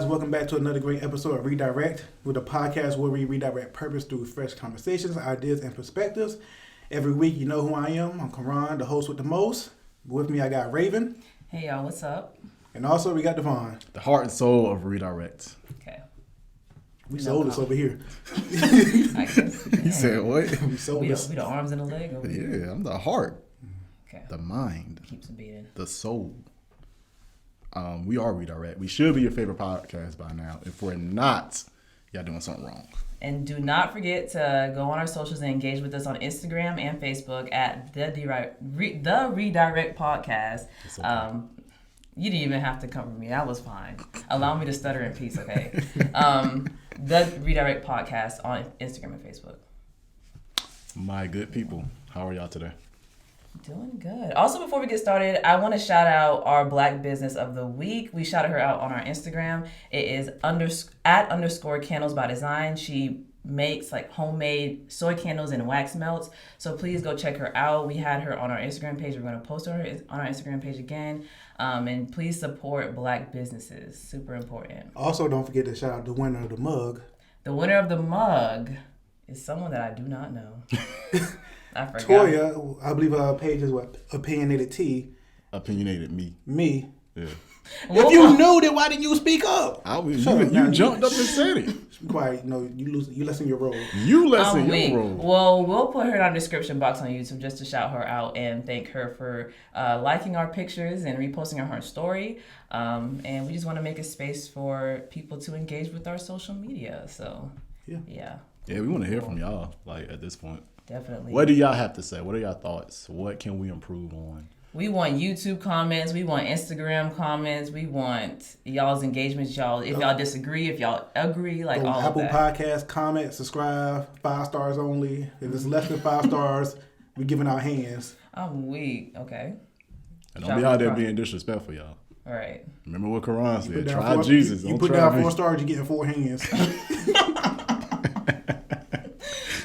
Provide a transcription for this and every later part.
guys? Welcome back to another great episode of Redirekt, with a podcast where we redirect purpose through fresh conversations, ideas, and perspectives. Every week, you know who I am. I'm KARION, the host with the most. With me, I got Raven. Hey, y'all. What's up? And also, we got DEVON. The heart and soul of Redirekt. Okay. We sold this over here. I guess. He said what? We sold this. We the arms and the leg over here. Yeah, I'm the heart, Okay. the mind, Keeps it beating. the soul. We are Redirekt. We should be your favorite podcast by now. If we're not, y'all doing something wrong. And do not forget to go on our socials and engage with us on Instagram and Facebook at the Redirekt Podcast. Okay. You didn't even have to cover me. That was fine. Allow me to stutter in peace, okay? The Redirekt Podcast on Instagram and Facebook. My good people, how are y'all today? Doing good. Also, before we get started, I want to shout out our Black Business of the Week. We shouted her out on our Instagram. It is @_ Candles by Design. She makes like homemade soy candles and wax melts. So please go check her out. We had her on our Instagram page. We're going to post her on our Instagram page again. And please support Black businesses. Super important. Also, don't forget to shout out the winner of the mug. The winner of the mug is someone that I do not know. I forgot. Toya, I believe her page is what? Opinionated T. Opinionated me. Me. Yeah. If you knew, then why didn't you speak up? You jumped up and said it. Quiet. No, you lessen your role. You lessen your role. Well, we'll put her in our description box on YouTube just to shout her out and thank her for liking our pictures and reposting her story. And we just want to make a space for people to engage with our social media. So, yeah. Yeah, we want to hear from y'all, like, at this point. Definitely. What do y'all have to say? What are y'all thoughts? What can we improve on? We want YouTube comments. We want Instagram comments. We want y'all's engagements. If y'all disagree, if y'all agree, like all Apple of that. Podcast, comment, subscribe, 5 stars only. If it's less than 5 stars, we're giving out hands. I'm weak. Okay. And don't be out there being disrespectful, y'all. All right. Remember what Quran said. Try Jesus. You put down 4 stars, you're getting 4 hands.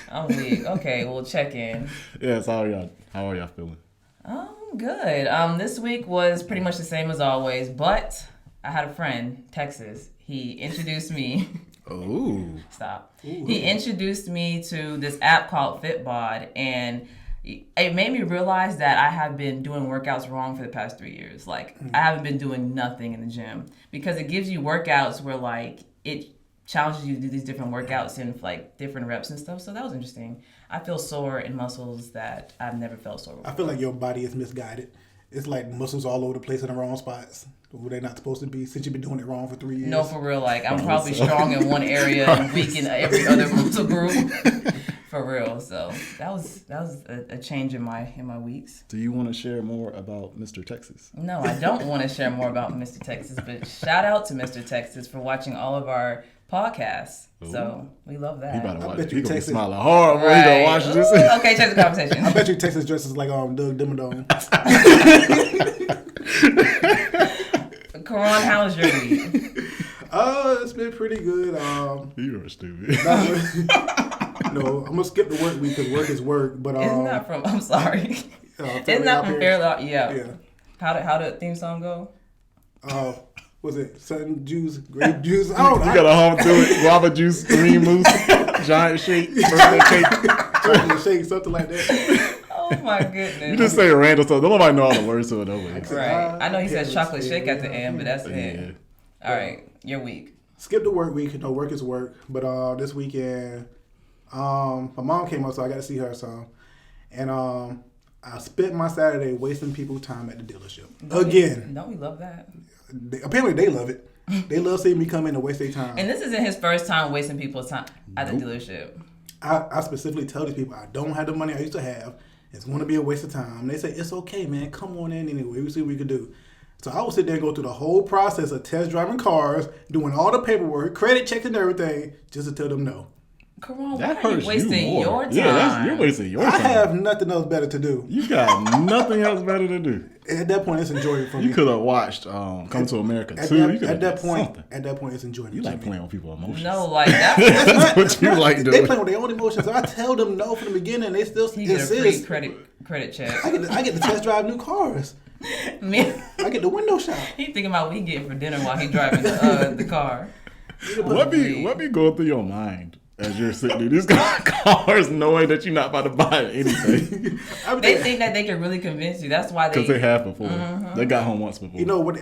I'm weak. Okay, we'll check in. Yeah, so how are y'all feeling? Good. This week was pretty much the same as always, but I had a friend, Texas. He introduced me. Ooh. Stop. Ooh. He introduced me to this app called Fitbod, and it made me realize that I have been doing workouts wrong for the past 3 years. Like, I haven't been doing nothing in the gym because it gives you workouts where, like, it challenges you to do these different workouts in like different reps and stuff. So that was interesting. I feel sore in muscles that I've never felt sore before. I feel like your body is misguided. It's like muscles all over the place in the wrong spots where they're not supposed to be since you've been doing it wrong for 3 years. No, for real. Like, I'm probably strong in one area and weak in every other muscle group. For real. So that was a change in my weeks. Do you want to share more about Mr. Texas? No, I don't want to share more about Mr. Texas, but shout out to Mr. Texas for watching all of our podcasts. Ooh. So we love that. He about to watch. bet He you gonna be Texas- smiling hard when he gonna watch this. Ooh, okay, change the conversation. I bet you Texas dresses like Doug Dimmadome. Karan, how was your week? It's been pretty good. You are stupid. No, I'm gonna skip the work week because work is work. But Isn't that from? I'm sorry. Isn't that from Fairlaw? Yeah. How did the theme song go? Was it sun juice, grape juice? I don't know. You got a home to it. Guava juice, green mousse, giant shake, birthday cake. Chocolate shake, something like that. Oh my goodness. You just say random stuff. Don't nobody know all the words to it though. Right. I know he said chocolate shake at the end, but that's it. Yeah. All right. Your week. Skip the work week. No, work is work. But this weekend, my mom came up, so I got to see her some. And I spent my Saturday wasting people's time at the dealership. Again. Don't we love that? Apparently they love it. They love seeing me come in and waste their time. And this isn't his first time wasting people's time at the dealership. I specifically tell these people I don't have the money I used to have. It's going to be a waste of time. They say, it's okay, man. Come on in anyway. We see what we can do. So I would sit there and go through the whole process of test driving cars, doing all the paperwork, credit checks and everything, just to tell them no. Karan, That why are hurts you wasting you more. your time? Yeah, you're wasting your time. I have nothing else better to do. You got nothing else better to do. At that point, it's enjoying for me. You could have watched Come to America At too. that point, it's enjoying. You like playing with people's emotions. No, like that's That's what you like doing. They play with their own emotions. So I tell them no from the beginning. They still he get a free insist. credit check. I get to test drive new cars. Me, I get the window shot. he thinking about what he getting for dinner while he driving the car. What be going through your mind as you're sitting in these cars knowing that you're not about to buy anything? They think that they can really convince you. That's why Because they have before. They got home once before. You know what?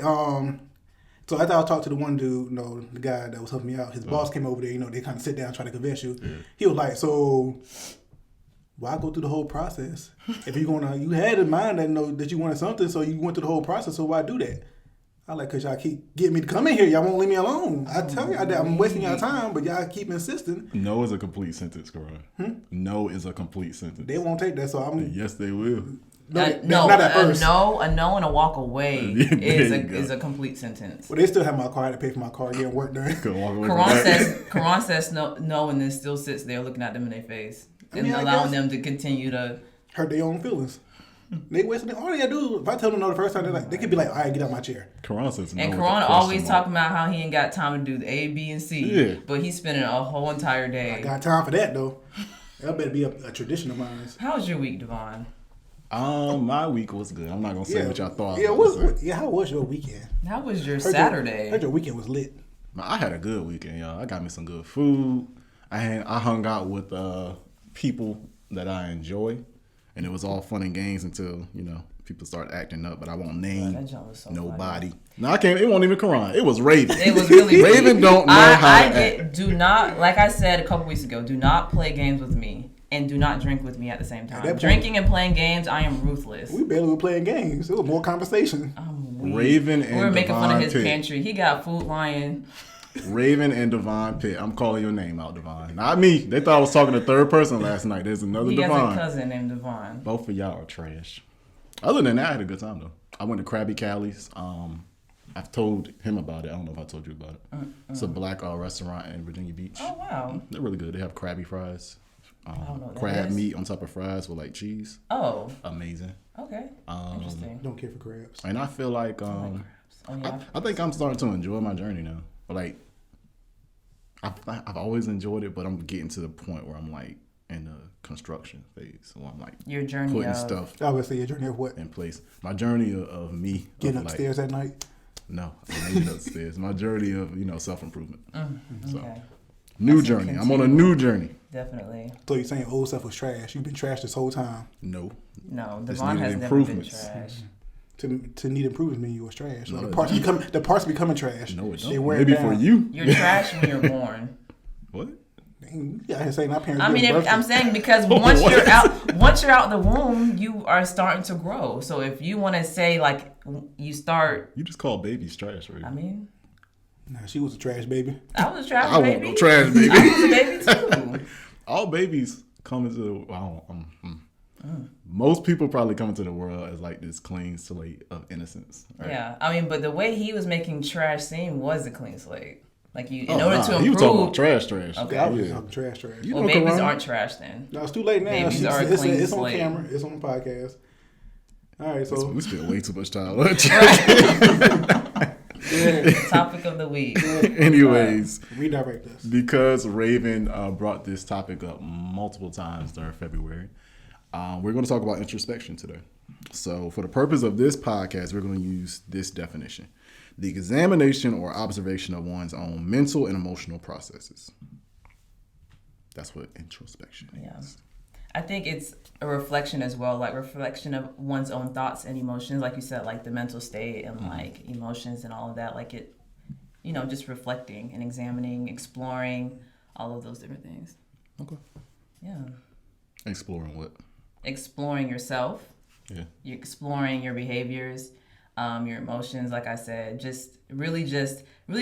So after I talked to the one dude, you know, the guy that was helping me out, his boss came over there. You know, they kind of sit down, try to convince you. Yeah. He was like, "So, why go through the whole process? If you had in mind that that you wanted something, so you went through the whole process. So why do that?" I like, cause y'all keep getting me to come in here. Y'all won't leave me alone. I tell you, I'm wasting y'all time, but y'all keep insisting. No is a complete sentence, Karan. No is a complete sentence. They won't take that, so I'm. Yes, they will. No, not at first. A no and a walk away is a complete sentence. Well, they still have my car. I had to pay for my car, getting work done. Karan says no, and then still sits there looking at them in their face and allowing them to continue to hurt their own feelings. They wasting all they gotta do. If I tell them no the first time, they could be like, "All right, get out my chair." Karan says no. And Karan always talking about how he ain't got time to do the A, B, and C. Yeah. But he's spending a whole entire day. I got time for that though. That better be a tradition of mine. How was your week, Devon? My week was good. I'm not gonna say what y'all thought. How was your weekend? How was your Saturday? Heard your weekend was lit. I had a good weekend, y'all. I got me some good food. I hung out with people that I enjoy, and it was all fun and games until people start acting up. But I won't name nobody. No, I can't. It wasn't even Karan. It was Raven. It was really Raven. Don't know how to act. Do not, like I said a couple weeks ago, do not play games with me. And do not drink with me at the same time. Drinking and playing games, I am ruthless. We barely were playing games. It was more conversation. Raven and we were making fun of his Pitt. pantry. He got Food Lion. Raven and Devon Pitt. I'm calling your name out, Devon. Not me. They thought I was talking to third person last night. There's another Devon. He has a cousin named Devon. Both of y'all are trash. Other than that, I had a good time though. I went to Krabby Callie's. I've told him about it. I don't know if I told you about it. It's a black restaurant in Virginia Beach. Oh wow. They're really good. They have Krabby fries. Crab meat on top of fries with like cheese. Oh, amazing. Okay, interesting. Don't care for crabs. And I feel like I think I'm starting to enjoy my journey now. But like I've always enjoyed it, but I'm getting to the point where I'm like in the construction phase. So I'm like your journey putting of stuff. I would say your journey of what in place. My journey of me getting upstairs at night. No, I'm not upstairs. My journey of self improvement. So. Okay. New journey. I'm on a new journey. Definitely. So you're saying old stuff was trash? You've been trash this whole time? No, Devon has never been trash. To need improvement mean you was trash. No, the parts becoming trash. No, it don't. Maybe for you. You're trash when you're born. What? Yeah, I saying my parents. I mean, I'm saying because once you're out the womb, you are starting to grow. So if you want to say like you just call babies trash, right? I mean. Nah, she was a trash baby. I was a trash baby. I wasn't no trash baby. I was a baby too. All babies come into most people probably come into the world as like this clean slate of innocence. Right? Yeah, I mean, but the way he was making trash seem was a clean slate. Like in order to improve. He was talking about trash. Okay. I was talking trash. Well, babies aren't trash then. No, it's too late now. Babies are clean it's slate. on camera. It's on the podcast. All right, so we spent way too much time. Topic of the week. Anyways, redirect us because Raven brought this topic up multiple times during February. We're going to talk about introspection today. So, for the purpose of this podcast, we're going to use this definition: the examination or observation of one's own mental and emotional processes. That's what introspection is. I think it's a reflection as well, like reflection of one's own thoughts and emotions, like you said, like the mental state and like emotions and all of that, like it, just reflecting and examining, exploring, all of those different things. Okay. Yeah. Exploring what? Exploring yourself. Yeah. You're exploring your behaviors, your emotions, like I said, just really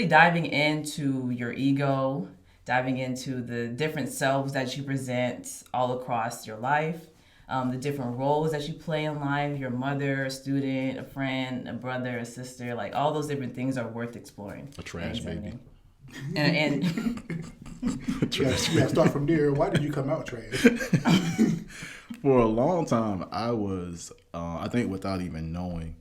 diving into your ego, diving into the different selves that you present all across your life, the different roles that you play in life, your mother, a student, a friend, a brother, a sister, like all those different things are worth exploring. A trash baby. And yeah, start from there. Why did you come out trash? For a long time, I was, I think without even knowing,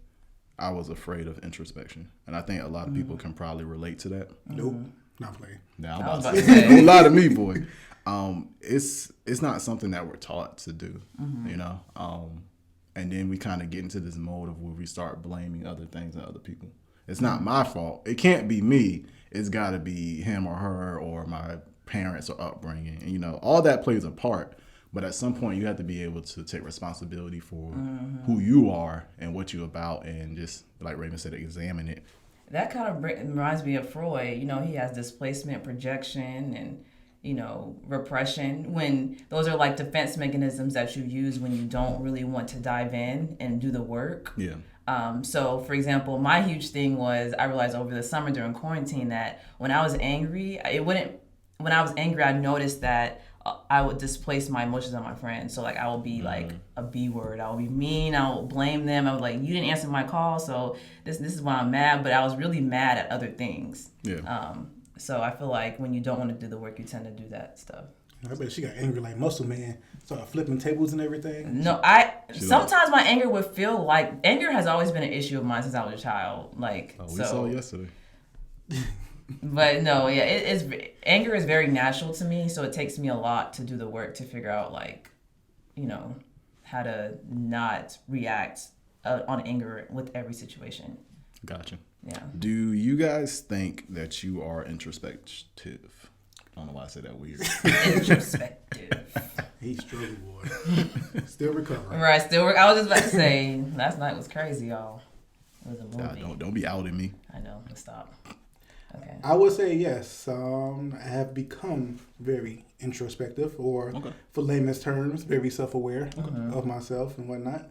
I was afraid of introspection. And I think a lot of people can probably relate to that. Nope. Not playing. Now I'm about to say, don't lie to me, boy. It's not something that we're taught to do, And then we kind of get into this mode of where we start blaming other things and other people. It's not my fault. It can't be me. It's got to be him or her or my parents or upbringing. And, you know, all that plays a part. But at some point, you have to be able to take responsibility for who you are and what you're about, and just, like Raymond said, examine it. That kind of reminds me of Freud. You know, he has displacement, projection, and, you know, repression. When those are like defense mechanisms that you use when you don't really want to dive in and do the work. Yeah. So, for example, my huge thing was I realized over the summer during quarantine that when I was angry, I noticed that I would displace my emotions on my friends. So, like, I would be like a B word. I would be mean. I would blame them. I would like, you didn't answer my call, so this is why I'm mad. But I was really mad at other things. Yeah. So I feel like when you don't want to do the work, you tend to do that stuff. I bet she got angry like Muscle Man, started flipping tables and everything. No, sometimes my anger would feel like, anger has always been an issue of mine since I was a child. Like, we saw it yesterday. But no, yeah, anger is very natural to me, so it takes me a lot to do the work to figure out, like, you know, how to not react on anger with every situation. Gotcha. Yeah. Do you guys think that you are introspective? I don't know why I said that weird. Introspective. He's struggling, boy. Still recovering. Right, I was just about to say, last night was crazy, y'all. It was a movie. Don't be outing me. I know. Let's stop. Okay. I would say yes. I have become very introspective, or for layman's terms, very self-aware of myself and whatnot.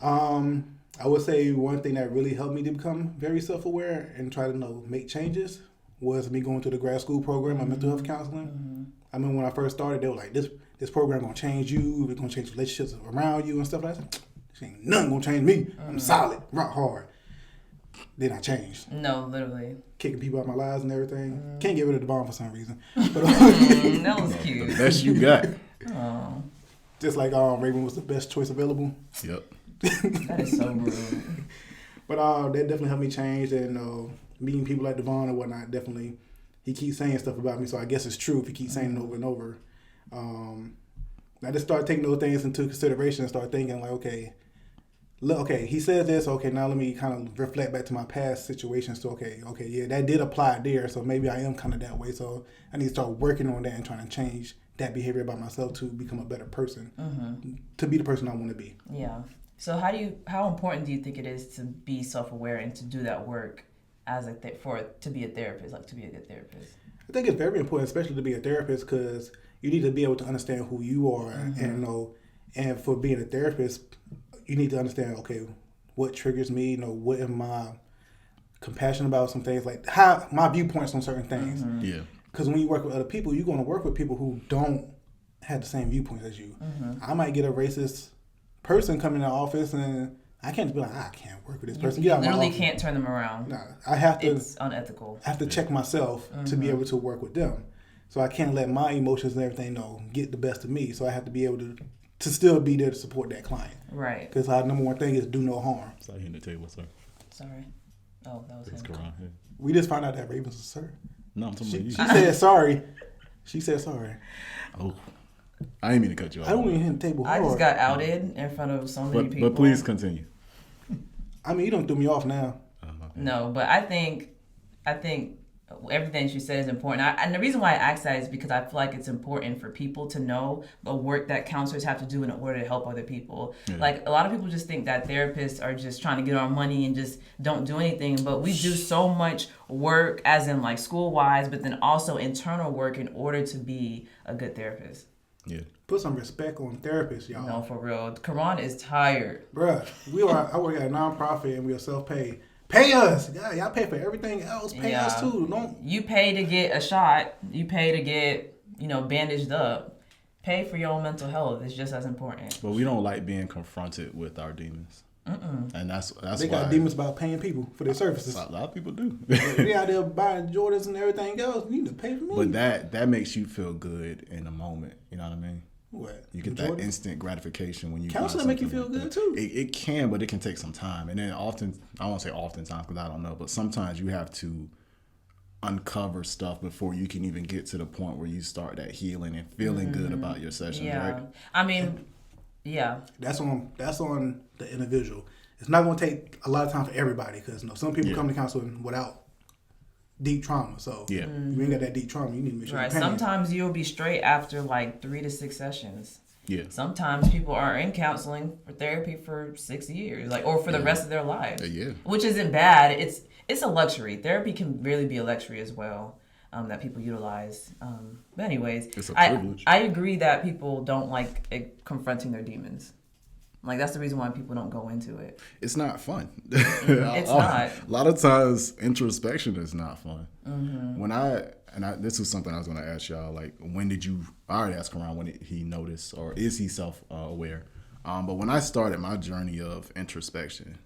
I would say one thing that really helped me to become very self-aware and try to make changes was me going to the grad school program of mental health counseling. I mean, when I first started, they were like, this program gonna change you. It's gonna change relationships around you and stuff like that. This ain't nothing gonna change me. I'm solid, rock hard. Then I changed. No, literally. Kicking people out of my lives and everything. Can't get rid of DEVON for some reason. But, that was cute. The best you got. Oh. Just like Raven was the best choice available. Yep. That is so rude. But that definitely helped me change, and meeting people like DEVON and whatnot, definitely, he keeps saying stuff about me, so I guess it's true if he keeps saying it over and over. I just started taking those things into consideration and start thinking like, okay, he said this, okay, now let me kind of reflect back to my past situations. So, okay, yeah, that did apply there, so maybe I am kind of that way, so I need to start working on that and trying to change that behavior about myself to become a better person, to be the person I want to be. Yeah. So how important do you think it is to be self-aware and to do that work as to be a therapist, like to be a good therapist? I think it's very important, especially to be a therapist, because you need to be able to understand who you are, and for being a therapist, you need to understand, okay, what triggers me, what am I compassionate about, some things, like how my viewpoints on certain things. Yeah. Because when you work with other people, you're going to work with people who don't have the same viewpoints as you. I might get a racist person come in the office, and I can't be like, I can't work with this person. You literally can't turn them around. Nah, I have to. It's unethical. I have to check myself to be able to work with them. So I can't let my emotions and everything get the best of me. So I have to be able to still be there to support that client. Right. Because our number one thing is do no harm. Sorry, hitting the table, sir. Sorry. Oh, that was him. Around here. We just found out that Raven's a sir. No, I'm talking about you. She said sorry. She said sorry. Oh, I didn't mean to cut you off. I don't even hit the table hard. I just got outed in front of so many people. But please continue. I mean, you don't throw me off now. No, but I think everything she said is important. And the reason why I ask that is because I feel like it's important for people to know the work that counselors have to do in order to help other people. Yeah. Like, a lot of people just think that therapists are just trying to get our money and just don't do anything. But we do so much work, as in like school-wise, but then also internal work in order to be a good therapist. Yeah. Put some respect on therapists, y'all. No, for real. KARION is tired. Bruh, I work at a nonprofit and we are self-paid. Pay us. Yeah, y'all pay for everything else. Pay us too. You pay to get a shot. You pay to get, bandaged up. Pay for your own mental health. It's just as important. But we don't like being confronted with our demons. And that's they why got demons about paying people for their services. A lot of people do. They out there buying Jordans and everything else. You need to pay for me. But that makes you feel good in the moment. You know what I mean? What? You get that instant gratification when you counseling make you feel good too. It can, but it can take some time. And then often, I won't say oftentimes because I don't know, but sometimes you have to uncover stuff before you can even get to the point where you start that healing and feeling good about your sessions, right? I mean, Yeah. That's on the individual. It's not going to take a lot of time for everybody because some people come to counseling without deep trauma. So if you ain't got that deep trauma, you need to make sure Right. you're paying. Sometimes you'll be straight after like 3 to 6 sessions. Yeah. Sometimes people are in counseling for therapy for 6 years, like, or for the rest of their lives. Yeah. Which isn't bad. It's a luxury. Therapy can really be a luxury as well. That people utilize. But anyways, it's a privilege. I agree that people don't like confronting their demons. Like, that's the reason why people don't go into it. It's not fun. It's not. A lot of times, introspection is not fun. Mm-hmm. This was something I was going to ask y'all. Like, I already asked Karan when he noticed, or is he self-aware? But when I started my journey of introspection,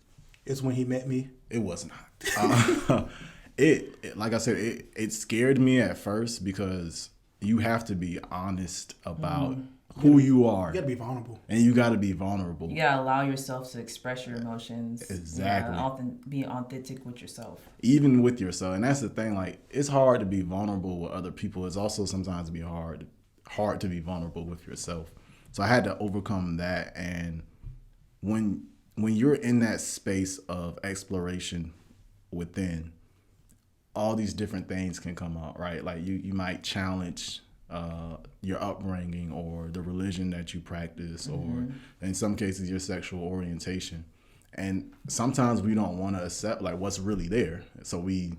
it's when he met me. It was not. It like I said, it scared me at first because you have to be honest about who you are. You got to be vulnerable. And you got to be vulnerable. You got to allow yourself to express your emotions. Exactly. Yeah, be authentic with yourself. Even with yourself. And that's the thing. Like, it's hard to be vulnerable with other people. It's also sometimes hard to be vulnerable with yourself. So I had to overcome that. And when you're in that space of exploration within, all these different things can come out, right? Like you might challenge your upbringing or the religion that you practice, or in some cases your sexual orientation. And sometimes we don't want to accept like what's really there. So we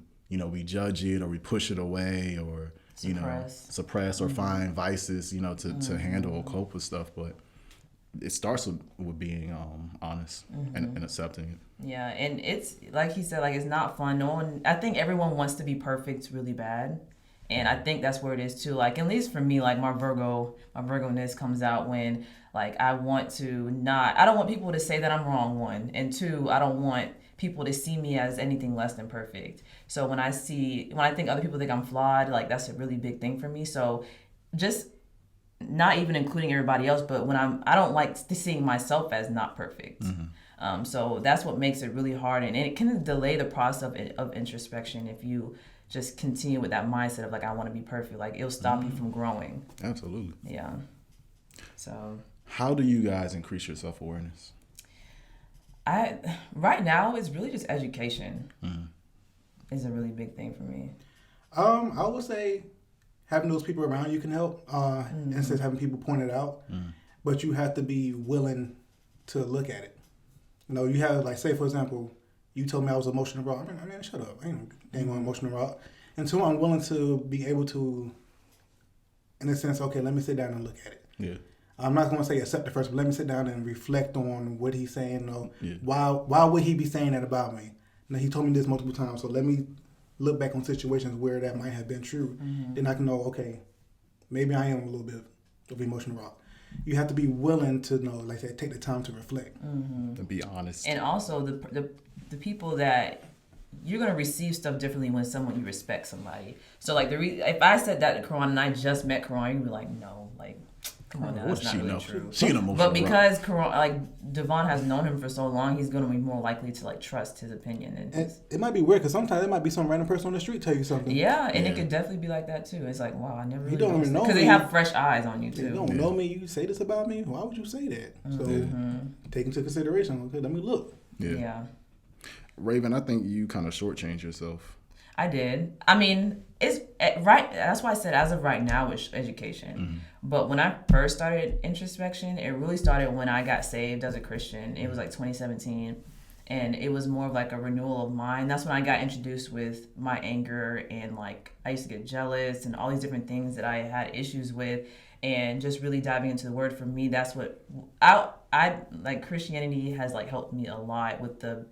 judge it, or we push it away, or suppress or find vices, to handle or cope with stuff. But it starts with being honest and accepting it. Yeah, and it's like he said, like, it's not fun. I think everyone wants to be perfect really bad. And I think that's where it is too. Like, at least for me, like my Virgo-ness comes out when like I don't want people to say that I'm wrong, one. And two, I don't want people to see me as anything less than perfect. So when I think other people think I'm flawed, like that's a really big thing for me. So just not even including everybody else, but when I don't like seeing myself as not perfect. So that's what makes it really hard, and it can delay the process of introspection if you just continue with that mindset of like, I want to be perfect. Like, it'll stop you from growing. Absolutely. Yeah. So how do you guys increase your self-awareness? Right now it's really just education is a really big thing for me. I would say having those people around you can help. Instead of having people point it out, but you have to be willing to look at it. You have, like, say for example, you told me I was emotional raw. I mean, shut up. I ain't going emotional raw. And two, I'm willing to be able to, in a sense, okay, let me sit down and look at it. Yeah. I'm not going to say accept it first, but let me sit down and reflect on what he's saying. Why would he be saying that about me? Now, he told me this multiple times, so let me look back on situations where that might have been true. Then I can know, okay, maybe I am a little bit of emotional rock. You have to be willing to know, like I said, take the time to reflect. To be honest. And also the people that you're going to receive stuff differently when someone you respect somebody. So like if I said that to Karan and I just met Karan, you'd be like, no, like, come on now, that's not really true. She an emotional but because Karan, like DEVON has known him for so long, he's going to be more likely to like trust his opinion. And it might be weird because sometimes it might be some random person on the street tell you something. Yeah, and it could definitely be like that too. It's like, wow, I never really don't even know me. because they have fresh eyes on you too. You don't know me. You say this about me. Why would you say that? So take into consideration. Okay, let me look. Yeah. Raven, I think you kind of shortchanged yourself. I did. I mean, it's right. That's why I said as of right now, it's education. But when I first started introspection, it really started when I got saved as a Christian. It was like 2017. And it was more of like a renewal of mind. That's when I got introduced with my anger, and like I used to get jealous and all these different things that I had issues with. And just really diving into the word, for me, that's what I like. Christianity has like helped me a lot with the,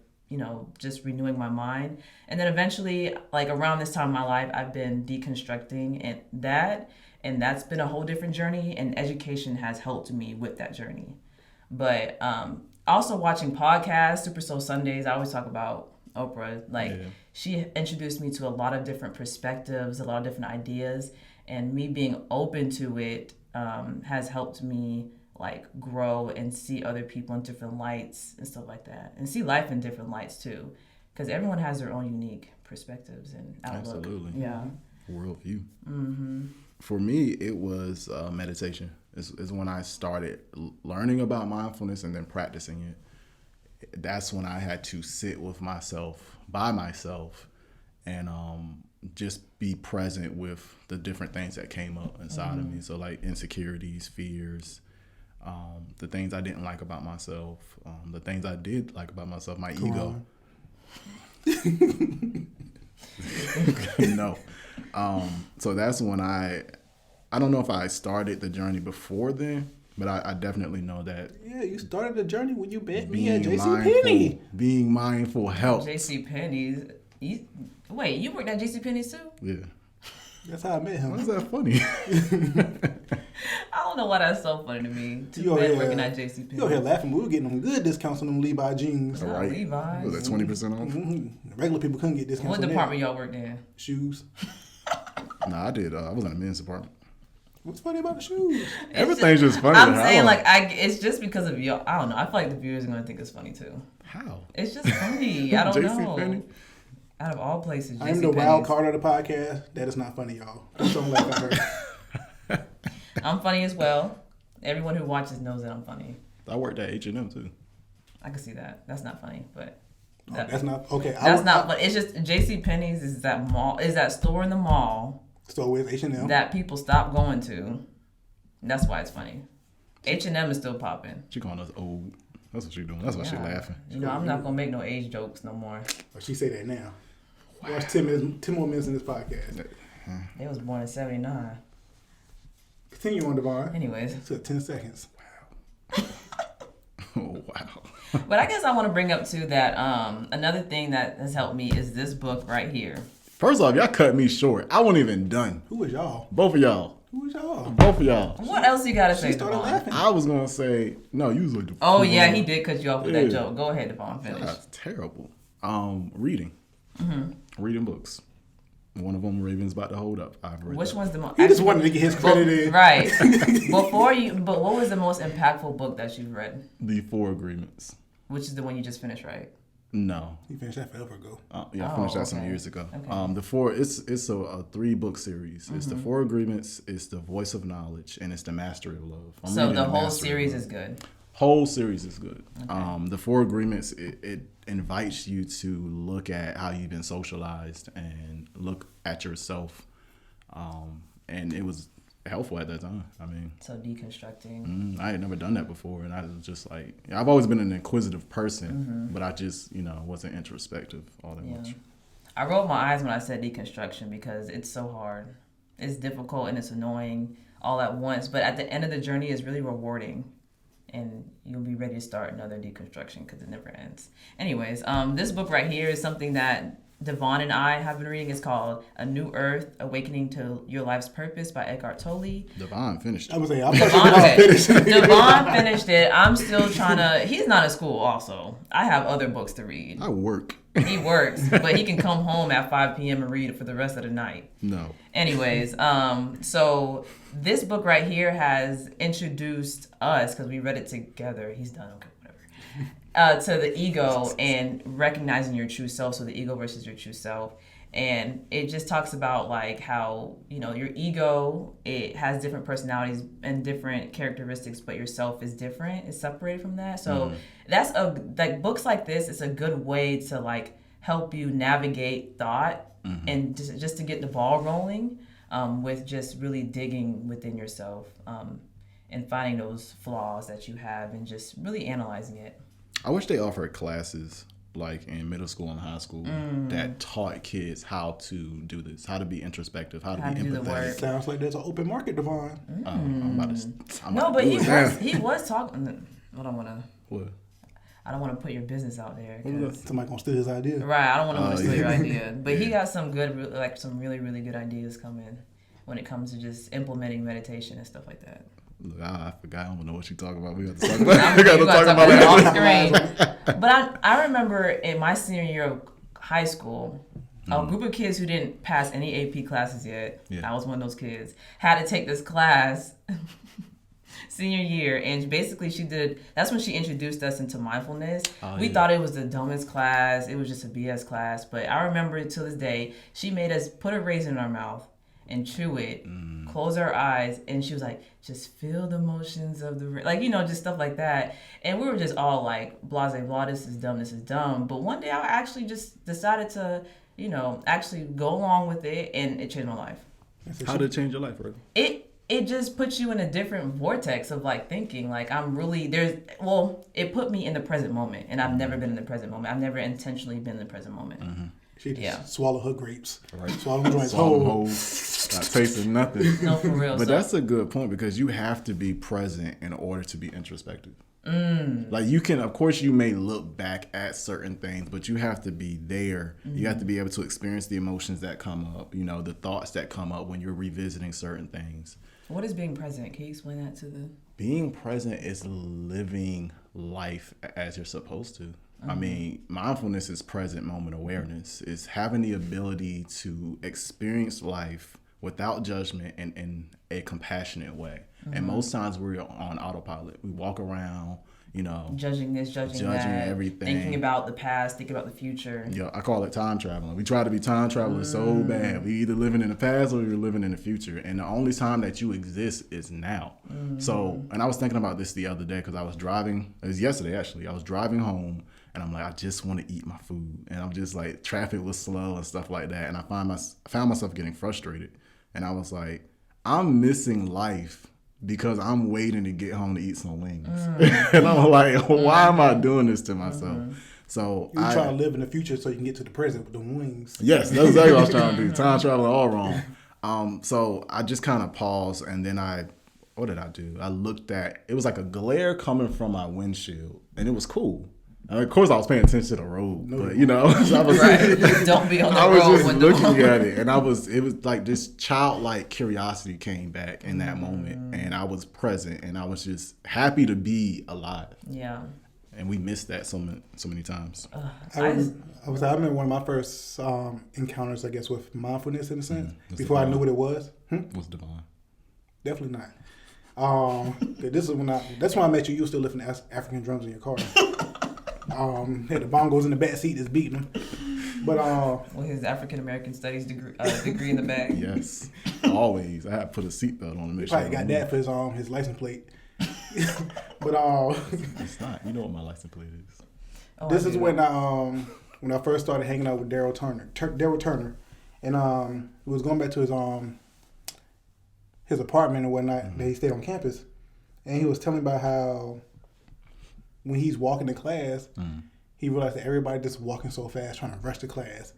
just renewing my mind. And then eventually, like around this time in my life, I've been deconstructing and that's been a whole different journey, and education has helped me with that journey. But also watching podcasts, Super Soul Sundays, I always talk about Oprah. She introduced me to a lot of different perspectives, a lot of different ideas, and me being open to it has helped me like grow and see other people in different lights and stuff like that, and see life in different lights too, because everyone has their own unique perspectives and outlook. Absolutely. Yeah. Worldview. For me, it was meditation. is when I started learning about mindfulness and then practicing it. That's when I had to sit with myself, by myself, and just be present with the different things that came up inside of me. So like insecurities, fears, the things I didn't like about myself, the things I did like about myself, my ego. No. So that's when I don't know if I started the journey before then, but I definitely know that. Yeah, you started the journey when you met me at JCPenney. Being mindful helps. JCPenney's. Wait, you worked at JCPenney's too? Yeah. That's how I met him. Why is that funny? I don't know why that's so funny to me. You Men working at JCPenney. You over here laughing. We were getting them good discounts on them Levi jeans. Not Right. Levi's. Was that 20% off? Mm-hmm. Regular people couldn't get discounts. What on department that. y'all worked in? Shoes. Nah, I did. I was in the men's department. What's funny about the shoes? Everything's just funny. I'm saying it's just because of y'all. I don't know. I feel like the viewers are gonna think it's funny too. How? It's just funny. I don't know. JCPenney? Out of all places, I'm the wild card of the podcast. That is not funny, y'all. Don't laugh at her. I'm funny as well. Everyone who watches knows that I'm funny. I worked at H&M too. I can see that. That's not funny, but That's not okay. That's not. But it's just JCPenney's is that mall. Is that store in the mall? So with H&M. That people stop going to. That's why it's funny. H&M is still popping. She calling us old. That's what she doing. That's why she laughing. You know, I'm not gonna make no age jokes no more. Well, she say that now. Wow. Watch 10 more minutes in this podcast. They was born in '79. Continue on, Devon. Anyways. It took 10 seconds. Wow. Oh, wow. But I guess I want to bring up too that another thing that has helped me is this book right here. First off, y'all cut me short. I wasn't even done. Who was y'all? Both of y'all. Who was y'all? Both of y'all. What else you gotta say, She started Devon? laughing. I was gonna say no. You was like the. Oh yeah, he did cut you off with that Yeah. joke. Go ahead, Devon. Finish. That's terrible. Reading. Mm-hmm. Reading books. One of them, Raven's About to Hold Up. I've read. Which that. one's the most? He just wanted to get his credit in. Right. But what was the most impactful book that you've read? The 4 Agreements. Which is the one you just finished, right? No. He finished that forever ago. Yeah, I finished that some okay. years ago. Okay. The 4, it's a 3-book series. It's the 4 Agreements, it's the Voice of Knowledge, and it's the Mastery of Love. I'm So reading the whole Mastery of series Love. is good. Whole series is good. Okay. The 4 Agreements, it invites you to look at how you've been socialized and look at yourself. And it was helpful at that time. I mean, So deconstructing. I had never done that before, and I was just like, I've always been an inquisitive person, but I just, wasn't introspective all that much. I rolled my eyes when I said deconstruction because it's so hard. It's difficult and it's annoying all at once, but at the end of the journey, it's really rewarding. And you'll be ready to start another deconstruction because it never ends. Anyways, this book right here is something that Devon and I have been reading. It's called A New Earth, Awakening to Your Life's Purpose by Eckhart Tolle. Devon finished I it. was saying, I'm finished. Devon finished it. I'm still trying to... He's not in school also. I have other books to read. I work. He works, but he can come home at 5 p.m. and read it for the rest of the night. No. Anyways, so this book right here has introduced us, because we read it together. He's done, okay, whatever. To the ego and recognizing your true self. So the ego versus your true self. And it just talks about like how, your ego, it has different personalities and different characteristics, but yourself is different. It's separated from that. So that's books like this, it's a good way to like help you navigate thought and just to get the ball rolling with just really digging within yourself and finding those flaws that you have and just really analyzing it. I wish they offered classes like in middle school and high school that taught kids how to do this, how to be introspective, how to be do the work. empathetic. Sounds like there's an open market, Devon. I'm about No, to but do he it. was talking. I don't want What? to put your business out there. Somebody gonna steal his idea. Right, I don't want to steal your yeah. idea. But he got some good, like some really, really good ideas coming when it comes to just implementing meditation and stuff like that. Look, I forgot. I don't know what you're talking about. We got to talk about. We got to talk about it it. off screen. But I remember in my senior year of high school, a group of kids who didn't pass any AP classes yet. Yeah. I was one of those kids. Had to take this class senior year, and basically that's when she introduced us into mindfulness. We thought it was the dumbest class. It was just a BS class. But I remember to this day, she made us put a raisin in our mouth and chew it, close our eyes, and she was like, just feel the motions of the, like, just stuff like that. And we were just all like, blase, blah, this is dumb. But one day I actually just decided to, actually go along with it, and it changed my life. How did it change your life, Ray? It just puts you in a different vortex of like thinking like it put me in the present moment, and I've never been in the present moment. I've never intentionally been in the present moment. Mm-hmm. She just swallow her grapes. Right. Swallow them joints whole. Not tasting nothing. No, for real. But that's a good point, because you have to be present in order to be introspective. Like you can, of course, you may look back at certain things, but you have to be there. You have to be able to experience the emotions that come up, the thoughts that come up when you're revisiting certain things. What is being present? Can you explain that to the... Being present is living life as you're supposed to. I mean, mindfulness is present moment awareness. It's having the ability to experience life without judgment and in a compassionate way. And most times we're on autopilot. We walk around, judging this, judging that, everything, thinking about the past, thinking about the future. Yeah, I call it time traveling. We try to be time travelers so bad. We either living in the past or you're living in the future. And the only time that you exist is now. So, and I was thinking about this the other day because I was driving. It was yesterday, actually. I was driving home. And I'm like, I just want to eat my food. And I'm just like, traffic was slow and stuff like that. And I found myself getting frustrated. And I was like, I'm missing life because I'm waiting to get home to eat some wings. And I'm like, why am I doing this to myself? So you try to live in the future so you can get to the present with the wings. Yes, that's exactly what I was trying to do. Time traveling all wrong. So I just kind of paused, and then what did I do? I looked at, it was like a glare coming from my windshield, and it was cool. And of course, I was paying attention to the road, but so I was Don't be on the I was road just when looking at it, and it was like this childlike curiosity came back in that moment, and I was present, and I was just happy to be alive. Yeah. And we missed that so many times. I remember one of my first encounters, I guess, with mindfulness in a sense. Before I knew what it was. Was DEVON? Definitely not. This is that's when I met you. You were still lifting African drums in your car. Had the bongos in the back seat that's beating them. But with his African American Studies degree in the back. Yes, always. I had to put a seatbelt on to make sure. Probably got that for his license plate. But it's not. You know what my license plate is. This is when I first started hanging out with Daryl Turner, and we was going back to his apartment and whatnot that he stayed on campus, and he was telling me about how when he's walking to class, he realized that everybody just walking so fast, trying to rush to class.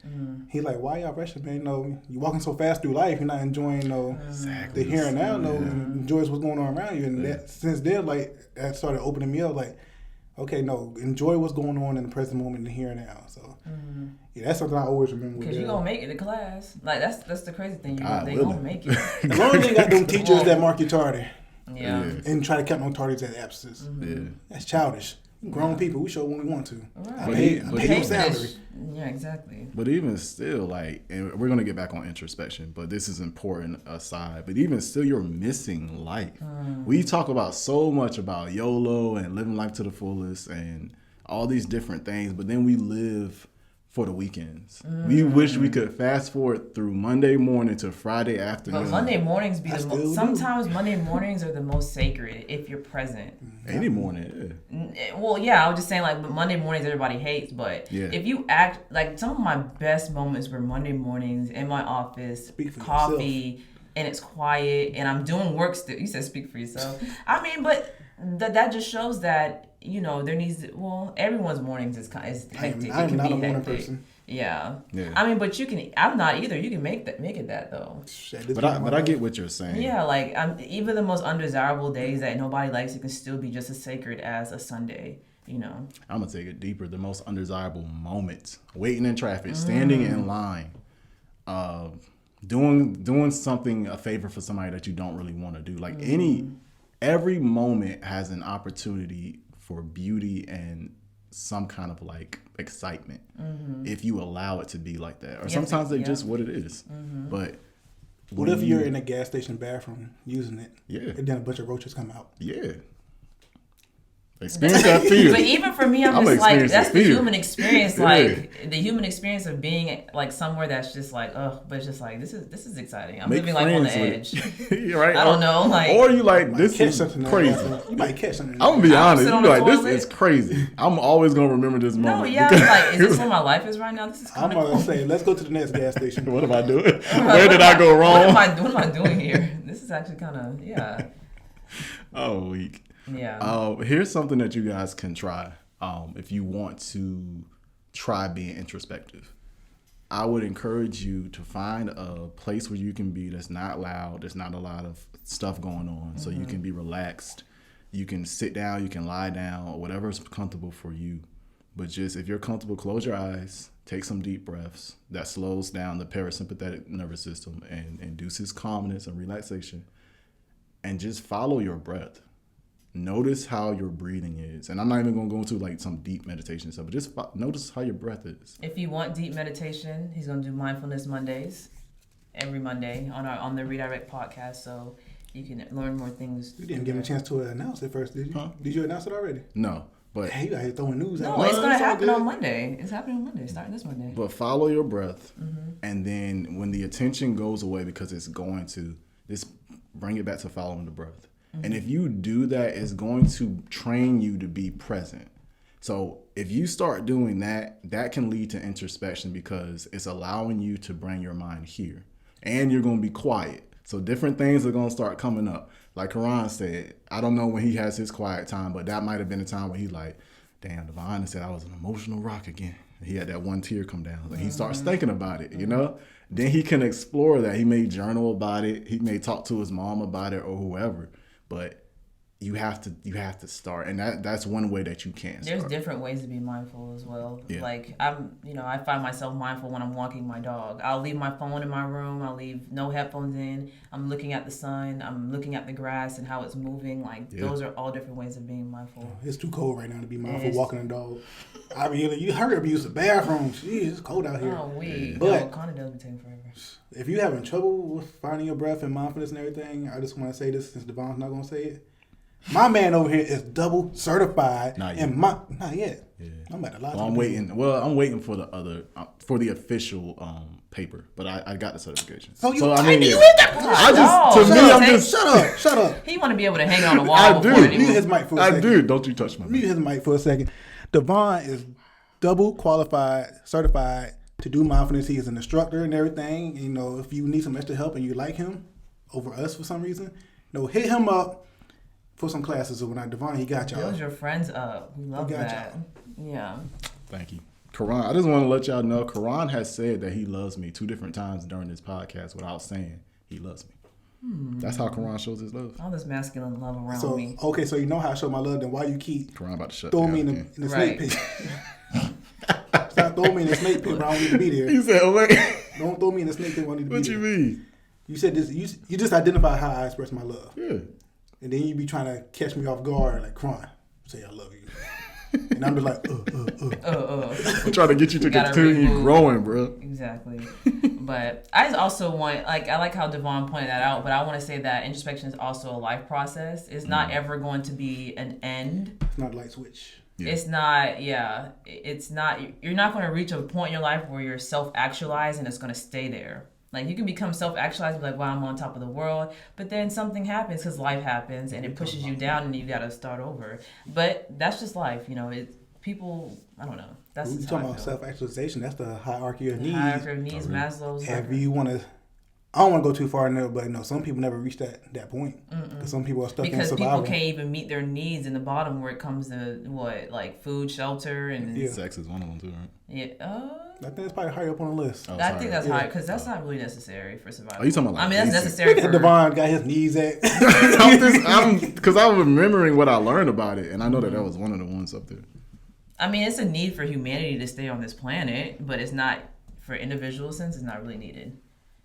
He's like, "Why y'all rushing, man? You're walking so fast through life. You're not enjoying the here and now. Enjoys what's going on around you." And that since then, that started opening me up. Like, okay, enjoy what's going on in the present moment, in the here and now. So, that's something I always remember. Because you're gonna make it to class. Like that's the crazy thing. They gonna make it. As long as you got them teachers that mark you tardy. Yeah. And try to count on tardies as absences. Yeah. That's childish. Grown people, we show when we want to. Right. I pay your salary. Yeah, exactly. But even still, and we're going to get back on introspection, but this is important aside. But even still, you're missing life. We talk about so much about YOLO and living life to the fullest and all these different things, but then we live for the weekends. We wish we could fast forward through Monday morning to Friday afternoon. But Monday mornings be the most. Sometimes Monday mornings are the most sacred if you're present. Any morning, yeah. Well, yeah, I was just saying but Monday mornings everybody hates, but if you act some of my best moments were Monday mornings in my office, coffee, and it's quiet, and I'm doing work still. You said speak for yourself. I mean, but that just shows that. There needs everyone's mornings is hectic. I'm not a morning person. Yeah. I mean, but you can. I'm not either. You can make it that though. But I get what you're saying. Yeah, even the most undesirable days that nobody likes, it can still be just as sacred as a Sunday. I'm gonna take it deeper. The most undesirable moments: waiting in traffic, standing in line, doing something a favor for somebody that you don't really want to do. Every moment has an opportunity for beauty and some kind of excitement if you allow it to be like that. Or sometimes it's just what it is. But what if you're in a gas station bathroom using it? Yeah. And then a bunch of roaches come out? Yeah. Experience that fear. But even for me, I'm just like, that's the human experience. Yeah. Like the human experience of being like somewhere that's just like, but it's just like this is exciting. I'm living like on the edge. Right? I don't know, like, or you like this is crazy. You might catch something. I'm gonna be honest. You be like, this toilet. is crazy. I'm always gonna remember this moment. No, yeah, I'm like, is this where my life is right now? This is I'm kind of gonna say, let's go to the next gas station. What am I doing? Where did I go wrong? What am I doing here? This is actually kind of Oh, weak. Yeah. Here's something that you guys can try if you want to try being introspective. I would encourage you to find a place where you can be that's not loud, there's not a lot of stuff going on, so you can be relaxed. You can sit down, you can lie down, or whatever is comfortable for you. But just if you're comfortable, close your eyes, take some deep breaths. That slows down the parasympathetic nervous system and induces calmness and relaxation. And just follow your breath. Notice how your breathing is. And I'm not even going to go into like some deep meditation stuff, but just notice how your breath is. If you want deep meditation, he's going to do mindfulness Mondays every Monday on the Redirekt Podcast, so you can learn more things. You didn't give him a chance to announce it first, did you? Huh? Did you announce it already? No, but Hey, you out here throwing news out. No, it's going to happen on Monday. It's happening on Monday, starting this Monday. But follow your breath, and then when the attention goes away, because it's going to, just bring it back to following the breath. And if you do that, it's going to train you to be present. So if you start doing that, that can lead to introspection because it's allowing you to bring your mind here. And you're going to be quiet. So different things are going to start coming up. Like Karan said, I don't know when he has his quiet time, but that might have been a time where he like, damn, Devon said I was an emotional rock again. He had that one tear come down. And he starts thinking about it, you know? Then he can explore that. He may journal about it. He may talk to his mom about it or whoever. But you have to start, and that's one way that you can start. There's different ways to be mindful as well. Yeah. Like I find myself mindful when I'm walking my dog. I'll leave my phone in my room. I'll leave no headphones in. I'm looking at the sun. I'm looking at the grass and how it's moving. Like those are all different ways of being mindful. It's too cold right now to be mindful walking a dog. I mean, you hurry up, use the bathroom. Jeez, it's cold out here. Oh, But kind of does be taking forever. if you're having trouble with finding your breath and mindfulness and everything, I just want to say this since Devon's not going to say it. My man over here is double certified. Not yet. Not yet. Yeah. I'm at a lot. Well, I'm waiting. Well, I'm waiting for the other for the official paper, but I got the certification. So you, I mean, you in that position? Shut up. He want to be able to hang on the wall. I do. Before Mute his mic for a second. I do. Don't you touch my Mute mic. his mic for a second. Devon is double qualified, certified to do mindfulness. He is an instructor and everything. You know, if you need some extra help and you like him over us for some reason, hit him up for some classes overnight. Devon, he got y'all. Build your friends up. We love that. y'all. Yeah. Thank you. Karan, I just want to let y'all know, Karan has said that he loves me 2 different times during this podcast without saying he loves me. That's how Karan shows his love. All this masculine love around me. Okay, so you know how I show my love, then why you keep Karan about to shut throwing down me in again. the snake pit? Stop throwing me in the snake pit where I don't need to be there. He said, wait. Don't throw me in the snake pit where I need to be What there. you mean? You said this. You just identify how I express my love. Yeah. And then you be trying to catch me off guard, like, crying, say I love you. And I'm just like, I'm trying to get you to continue growing, bro. Exactly. But I also want, I like how Devon pointed that out, but I want to say that introspection is also a life process. It's not ever going to be an end. It's not a light switch. Yeah. It's not, it's not, you're not going to reach a point in your life where you're self-actualized and it's going to stay there. Like, you can become self-actualized, be like, wow, I'm on top of the world. But then something happens because life happens and it pushes you down and you got to start over. But that's just life, people, I don't know. That's We're just talking how I about feel. self-actualization. That's the hierarchy of needs. Hierarchy of needs, Maslow's. If you want to, I don't want to go too far in there, but some people never reach that point. Because some people are stuck in survival. Because people can't even meet their needs in the bottom where it comes to, food, shelter, and... Yeah. Sex is one of them too, right? Yeah, I think it's probably higher up on the list. Oh, I think sorry. that's high, because that's not really necessary for survival. Are you talking about Oh, like that's basic? necessary for... Devon got his knees at. Because I was remembering what I learned about it, and I know that was one of the ones up there. I mean, it's a need for humanity to stay on this planet, but it's not, for individual sense, it's not really needed.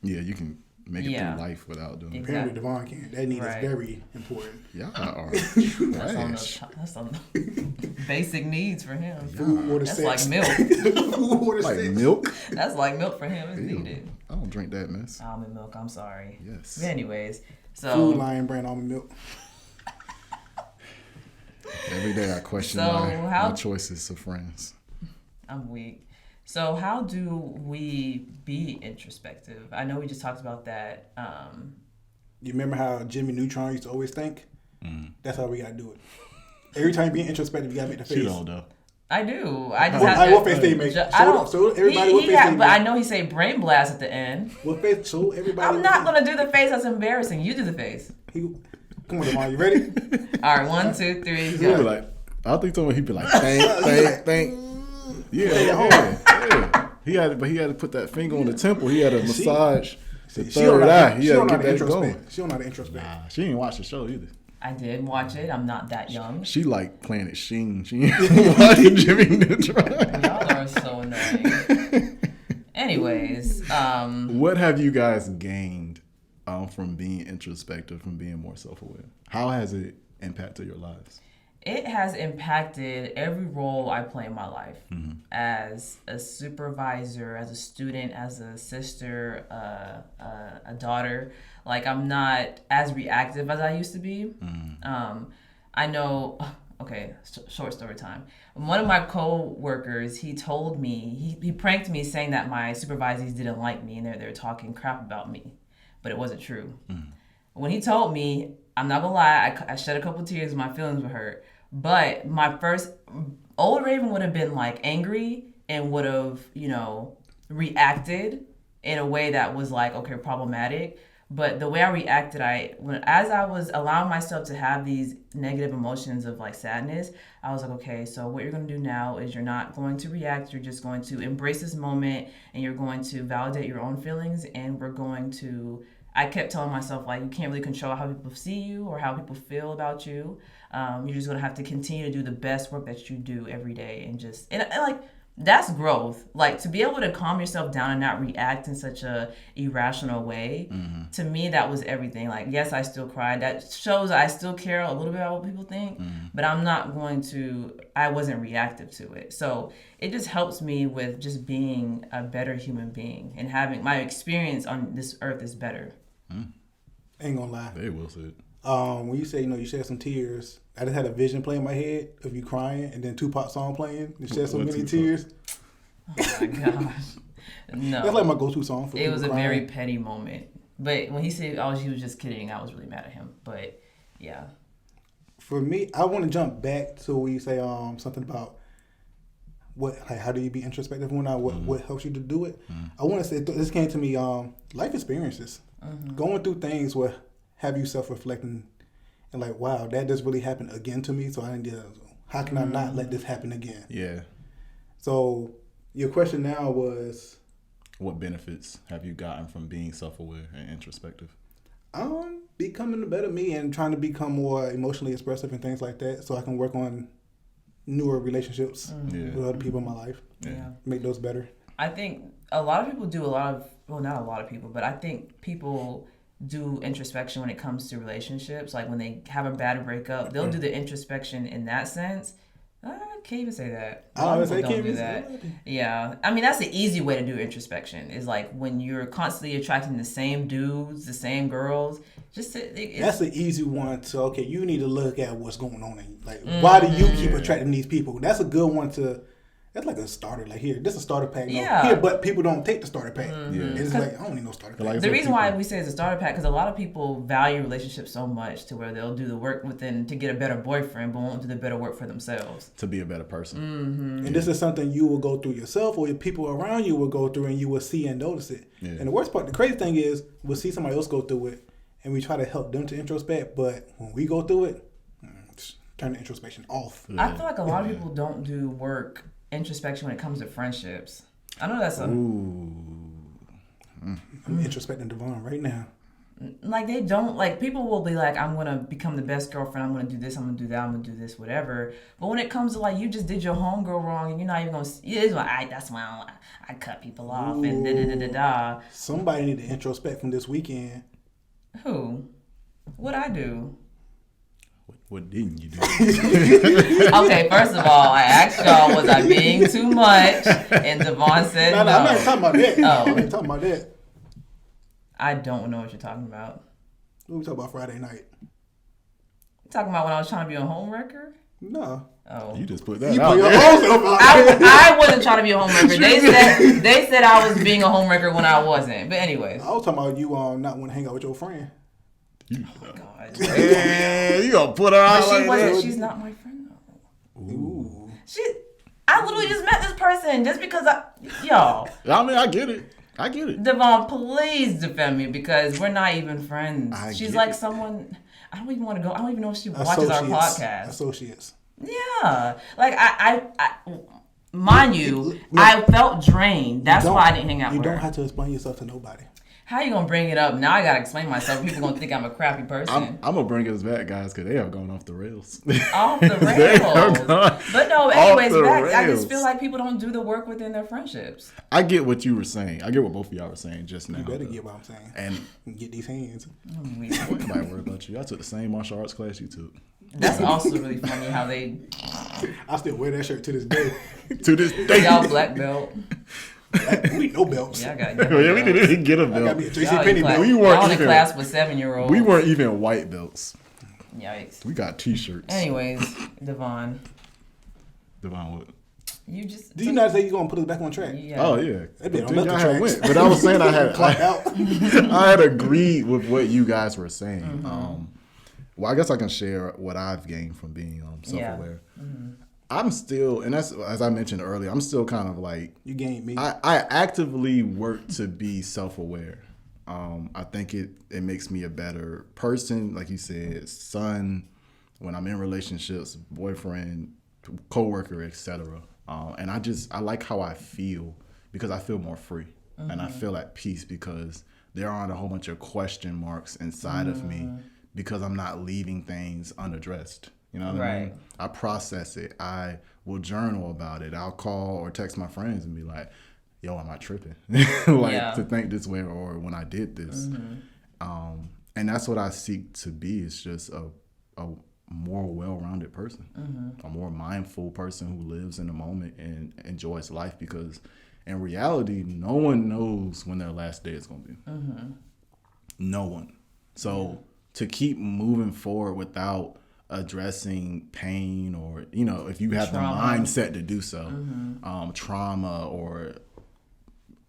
Yeah, you can make it Yeah. through life without doing it. Apparently Devon can. That need Right. is very important. Y'all are That's trash. on the basic needs for him. Food, water, That's sex. like milk. Food, water, Like sex. milk? That's like milk for him. It's Ew. needed. I don't drink that mess. Almond milk. I'm sorry. Yes. But anyways, so Food Lion brand almond milk. Every day I question my choices of friends. I'm weak. So how do we be introspective? I know we just talked about that. You remember how Jimmy Neutron used to always think? That's how we got to do it. Every time you be introspective, you got to make the face. She don't know. I do. I just have to. What face they make? Show everybody what face they make. But I know he say brain blast at the end. What face? Show everybody. I'm not going to do the face. That's embarrassing. You do the face. Come on, Devon. You ready? All right. 1, 2, 3. He'd be like, I think he'd be like, thank. Yeah. He had to put that finger on the temple. He had to massage the third eye. He had to get that going. She don't know how to introspect. Nah, she didn't watch the show either. I did watch it. I'm not that young. She like Planet Sheen. She ain't watching Jimmy Neutron. Y'all are so annoying. Anyways. What have you guys gained from being introspective, from being more self-aware? How has it impacted your lives? It has impacted every role I play in my life. As a supervisor, as a student, as a sister, a daughter. Like, I'm not as reactive as I used to be. I know, okay, short story time. One of my co-workers, he told me, he pranked me saying that my supervisees didn't like me and they're talking crap about me. But it wasn't true. When he told me, I'm not gonna lie, I shed a couple tears, my feelings were hurt. But my first, old Raven would have been like angry and would have, reacted in a way that was like, okay, problematic. But the way I reacted, as I was allowing myself to have these negative emotions of like sadness, I was like, okay, so what you're going to do now is you're not going to react. You're just going to embrace this moment and you're going to validate your own feelings. And I kept telling myself, like, you can't really control how people see you or how people feel about you. You're just going to have to continue to do the best work that you do every day. And like, that's growth. Like, to be able to calm yourself down and not react in such a irrational way, to me, that was everything. Like, yes, I still cried. That shows I still care a little bit about what people think, but I wasn't reactive to it. So it just helps me with just being a better human being and having my experience on this earth is better. Ain't gonna lie. They will say it. When you say, you shed some tears, I just had a vision play in my head of you crying and then Tupac song playing. You shed so many tears. Oh my gosh. No. That's like my go-to song for it was crying. A very petty moment. But when he said, he was just kidding, I was really mad at him. But yeah. For me, I want to jump back to where you say something about how do you be introspective when what helps you to do it. I want to say, this came to me, life experiences. Going through things where have you self-reflecting and like, wow, that just really happened again to me. So how can I not let this happen again? Yeah. So your question now was, what benefits have you gotten from being self-aware and introspective? Becoming a better me and trying to become more emotionally expressive and things like that, so I can work on newer relationships with other people in my life. Yeah. Make those better. I think a lot of people do not a lot of people, but I think people do introspection when it comes to relationships. Like when they have a bad breakup, they'll do the introspection in that sense. I can't even say that. Don't do that. Yeah. I mean, that's the easy way to do introspection is like when you're constantly attracting the same dudes, the same girls. That's the easy one to, okay, you need to look at what's going on. Like, why do you keep attracting these people? That's a good one to... That's like a starter. Like, here, this is a starter pack. Yeah. Here, but people don't take the starter pack. It's like, I don't need no starter pack. Like, the reason why we say it's a starter pack, because a lot of people value relationships so much to where they'll do the work within to get a better boyfriend, but won't do the better work for themselves. To be a better person. And this is something you will go through yourself, or your people around you will go through, and you will see and notice it. Yeah. And the worst part, the crazy thing is, we'll see somebody else go through it, and we try to help them to introspect, but when we go through it, turn the introspection off. Yeah. I feel like a lot of people don't do work introspection when it comes to friendships. I know that's I'm introspecting Devon right now. Like they don't, like people will be like, I'm gonna become the best girlfriend, I'm gonna do this, I'm gonna do that, I'm gonna do this, whatever. But when it comes to like you just did your homegirl wrong and you're not even gonna it's like that's why I cut people off and da. Somebody need to introspect from this weekend. Who? What'd I do? What didn't you do? Okay, first of all, I asked y'all, was I being too much? And Devon said no. I'm not talking about that. I'm not talking about that. I don't know what you're talking about. What we talking about Friday night? You talking about when I was trying to be a homewrecker? No. Oh. You just put that You out put your there. own self out there. I wasn't trying to be a homewrecker. They said I was being a homewrecker when I wasn't. But anyways. I was talking about you not want to hang out with your friend. Oh God. Man, you gonna put her out like that? She's not my friend though. Ooh. I literally just met this person just because y'all. I mean, I get it. Devon, please defend me because we're not even friends. I She's get like it. someone. I don't even want to go. I don't even know if she watches our podcast. Associates. Yeah, like I mind you, I felt drained. That's why I didn't hang out with her. You don't have to explain yourself to nobody. How you gonna bring it up? Now I gotta explain myself. People gonna think I'm a crappy person. I'm gonna bring us back, guys, because they are going off the rails. Off the rails. But no, anyways, I just feel like people don't do the work within their friendships. I get what you were saying. I get what both of y'all were saying just now. You better get what I'm saying. And get these hands. nobody worry about you. I took the same martial arts class you took. That's also really funny how they. I still wear that shirt to this day. To this day. Y'all black belt. We no belts. Yeah, I got. Yeah, we didn't get a I belt. got me a JCPenney belt. We weren't y'all in even class with 7-year-olds. We weren't even white belts. Yikes. We got T-shirts. Anyways, Devon, Devon, what? you just. Did you not say you're gonna put us back on track? Yeah. Oh yeah. That been on Then nothing y'all had tracks. went. But I was saying Clock out. I had agreed with what you guys were saying. Well, I guess I can share what I've gained from being self-aware. Yeah. Mm-hmm. I'm still, and that's as I mentioned earlier, I'm still kind of like You gained me. I actively work to be self-aware. I think it makes me a better person, like you said, son, when I'm in relationships, boyfriend, coworker, etc. And I like how I feel because I feel more free and I feel at peace because there aren't a whole bunch of question marks inside of me because I'm not leaving things unaddressed. You know what I mean? I process it. I will journal about it. I'll call or text my friends and be like, yo, am I tripping? To think this way or when I did this. And that's what I seek to be is just a more well-rounded person, a more mindful person who lives in the moment and enjoys life because in reality, no one knows when their last day is going to be. No one. So to keep moving forward without addressing pain or, if you have trauma. The mindset to do so, trauma or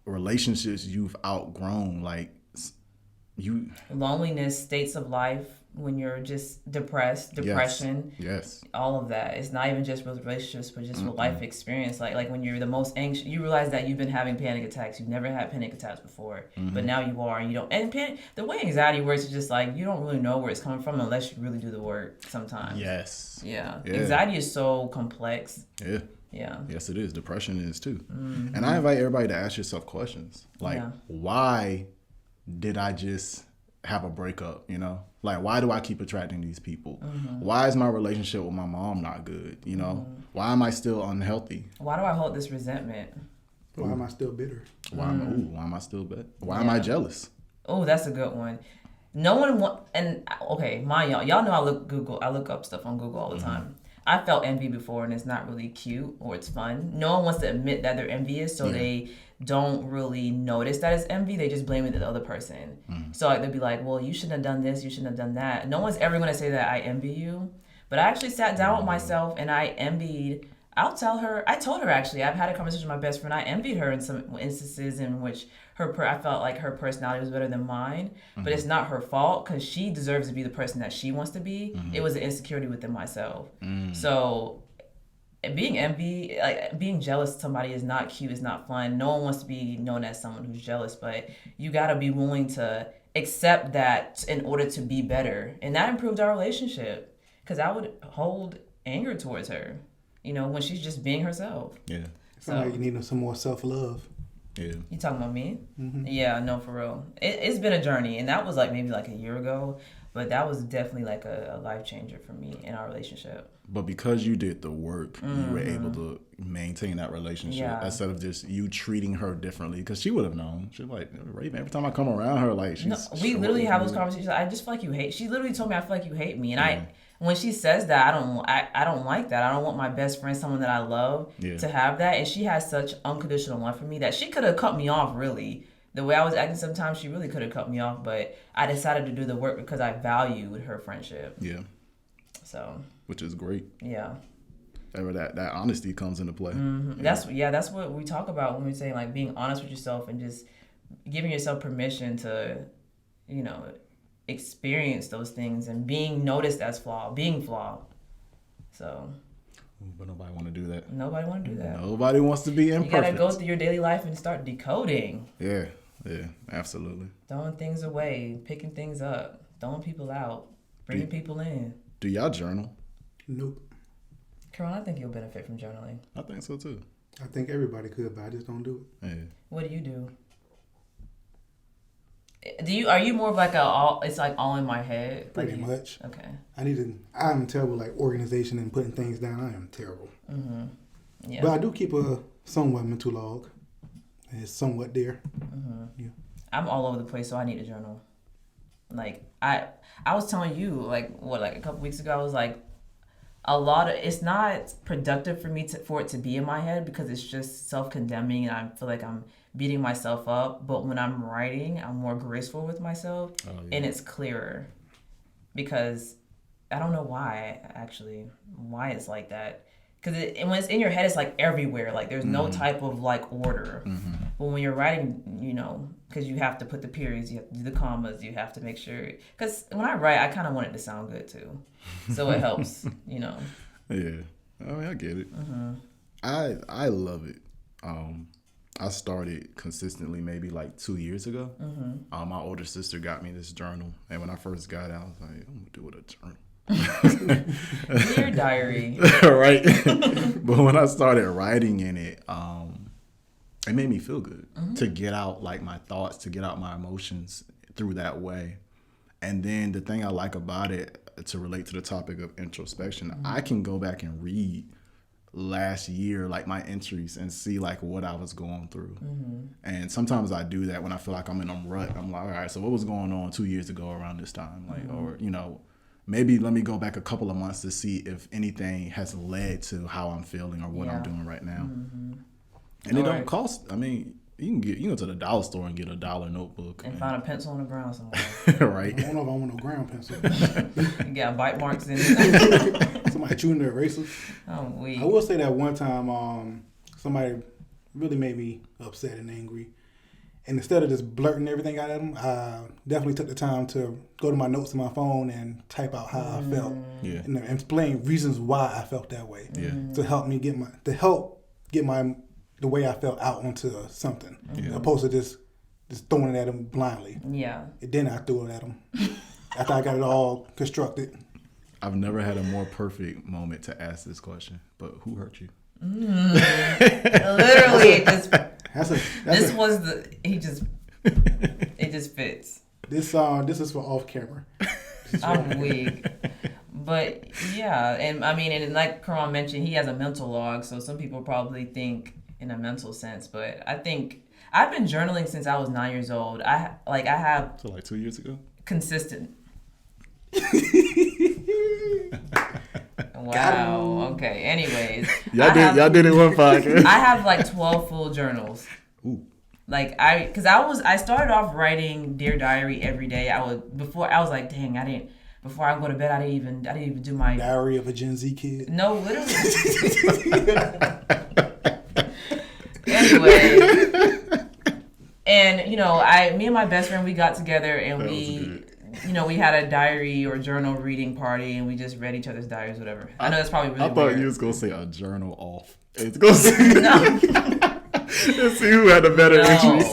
relationships you've outgrown, like loneliness, states of life, when you're just depressed, depression, yes, all of that. It's not even just with relationships, but just with life experience. Like when you're the most anxious, you realize that you've been having panic attacks. You've never had panic attacks before, but now you are, and you don't. And the way anxiety works is just like you don't really know where it's coming from unless you really do the work. Sometimes, yes, yeah. Anxiety is so complex. Yeah, yes, it is. Depression is too. And I invite everybody to ask yourself questions like, why did I just have a breakup? Like, why do I keep attracting these people? Why is my relationship with my mom not good? Why am I still unhealthy? Why do I hold this resentment? Why am I still bitter? Why am I still bitter? Why am I jealous? Oh, that's a good one. No one mind y'all know I look up stuff on Google all the time. I felt envy before, and it's not really cute or it's fun. No one wants to admit that they're envious, so they don't really notice that it's envy. They just blame it to the other person. So they'll be like, well, you shouldn't have done this, you shouldn't have done that. No one's ever going to say that I envy you. But I actually sat down with myself and I envied. I told her actually, I've had a conversation with my best friend. I envied her in some instances in which I felt like her personality was better than mine, but it's not her fault because she deserves to be the person that she wants to be. It was an insecurity within myself. So being jealous of somebody is not cute, it's not fun. No one wants to be known as someone who's jealous, but you got to be willing to accept that in order to be better. And that improved our relationship because I would hold anger towards her, when she's just being herself. Yeah. So like you need some more self-love. Yeah. You talking about me? Yeah, no, for real. It's been a journey, and that was like maybe like a year ago, but that was definitely like a life changer for me in our relationship. But because you did the work, you were able to maintain that relationship instead of just you treating her differently. Because she would have known. She's like, Raven, every time I come around her, like she's. No, we literally have those conversations. I just feel like you hate. She literally told me I feel like you hate me, and when she says that, I don't like that. I don't want my best friend, someone that I love, to have that. And she has such unconditional love for me that she could have cut me off, really. The way I was acting sometimes, she really could have cut me off. But I decided to do the work because I valued her friendship. Yeah. So. which is great. Yeah. That honesty comes into play. Mm-hmm. That's what we talk about when we say like being honest with yourself and just giving yourself permission to, experience those things and being noticed as being flawed. So. But nobody want to do that. Nobody want to do that. Nobody wants to be imperfect. You gotta go through your daily life and start decoding. Yeah, absolutely. Throwing things away, picking things up, throwing people out, bringing people in. Do y'all journal? Nope. Karan, I think you'll benefit from journaling. I think so too. I think everybody could, but I just don't do it. Yeah. What do you do? Are you more of like it's like all in my head? Pretty much. Okay. I'm terrible like organization and putting things down. I am terrible. Mm-hmm. Yeah. But I do keep a somewhat mental log. It's somewhat there. Mm-hmm. Yeah. I'm all over the place, so I need a journal. Like I was telling you like a couple weeks ago, I was like, it's not productive for me for it to be in my head because it's just self-condemning and I feel like I'm beating myself up. But when I'm writing, I'm more graceful with myself and it's clearer because I don't know why it's like that. Because when it's in your head, it's like everywhere. Like there's no type of like order. Mm-hmm. But when you're writing, because you have to put the periods, you have to do the commas, you have to make sure. Because when I write, I kind of want it to sound good too. So it helps, Yeah. I mean, I get it. Mm-hmm. I love it. I started consistently maybe like 2 years ago. Mm-hmm. My older sister got me this journal. And when I first got it, I was like, I'm going to do it a journal. Dear diary. Right. But when I started writing in it, it made me feel good to get out like my thoughts, to get out my emotions through that way. And then the thing I like about it, to relate to the topic of introspection, I can go back and read last year like my entries and see like what I was going through. And sometimes I do that when I feel like I'm in a rut. I'm like, all right, so what was going on 2 years ago around this time? Like, or maybe let me go back a couple of months to see if anything has led to how I'm feeling or what I'm doing right now. And it don't cost. I mean, you can go to the dollar store and get a $1 notebook and find a pencil on the ground somewhere. Right. I don't know if I want no ground pencil. You got bite marks in it. Somebody chewing their eraser. Oh, weak. I will say that one time, somebody really made me upset and angry. And instead of just blurting everything out at them, I definitely took the time to go to my notes on my phone and type out how I felt. Yeah. And explain reasons why I felt that way. Yeah. To help me get the way I felt out onto something. Yeah. Opposed to just throwing it at them blindly. Yeah. And then I threw it at them. After I got it all constructed. I've never had a more perfect moment to ask this question, but who hurt you? Literally, it just... It just fits. This is for off camera. I'm weak. But yeah, and I mean, and like Karan mentioned, he has a mental log, so some people probably think in a mental sense, but I think I've been journaling since I was 9 years old. I have So like 2 years ago? Consistent. Wow. Okay. Anyways, y'all did it one podcast. I have like 12 full journals. Ooh. Like I started off writing Dear Diary every day. Before I was like, dang, before I go to bed, I didn't even do my Diary of a Gen Z kid. No, literally. Anyway, and me and my best friend, we got together and we had a diary or journal reading party and we just read each other's diaries, whatever. I know that's probably really weird. I thought you was gonna say a journal off. It's gonna say let's see who had the better entries.